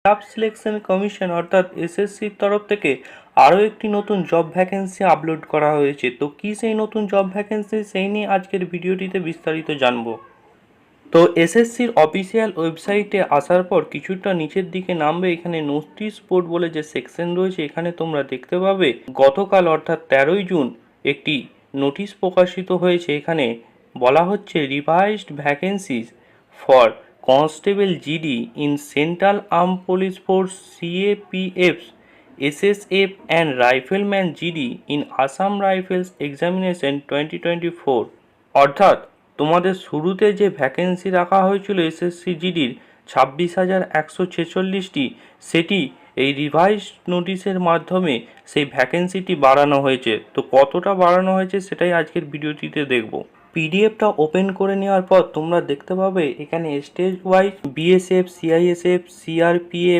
Staff selection commission অর্থাৎ এসএসসির তরফ থেকে আরও একটি নতুন জব ভ্যাকেন্সি আপলোড করা হয়েছে। তো কী সেই নতুন জব ভ্যাকেন্সি, সেই নিয়ে আজকের ভিডিওটিতে বিস্তারিত জানবো। তো এসএসসির অফিসিয়াল ওয়েবসাইটে আসার পর কিছুটা নিচের দিকে নামবে, এখানে নোটিশ বোর্ড বলে যে সেকশন রয়েছে এখানে তোমরা দেখতে পাবে গতকাল অর্থাৎ 13ই জুন একটি নোটিশ প্রকাশিত হয়েছে। এখানে বলা হচ্ছে revised vacancies for constable GD in central arm police force CAPFs SSF and rifleman GD in Assam rifles examination 2024। অর্থাৎ তোমাদের শুরুতে যে ভ্যাকেন্সি রাখা হয়েছিল এসএসসি জিডির 26,146টি, সেটি এই রিভাইজ নোটিশের মাধ্যমে সেই ভ্যাকেন্সিটি বাড়ানো হয়েছে। তো কতটা বাড়ানো হয়েছে সেটাই আজকের ভিডিওটিতে দেখব। পিডিএফটা ওপেন করে নেওয়ার পর তোমরা দেখতে পাবে এখানে stage wise BSF, CISF, CRPF,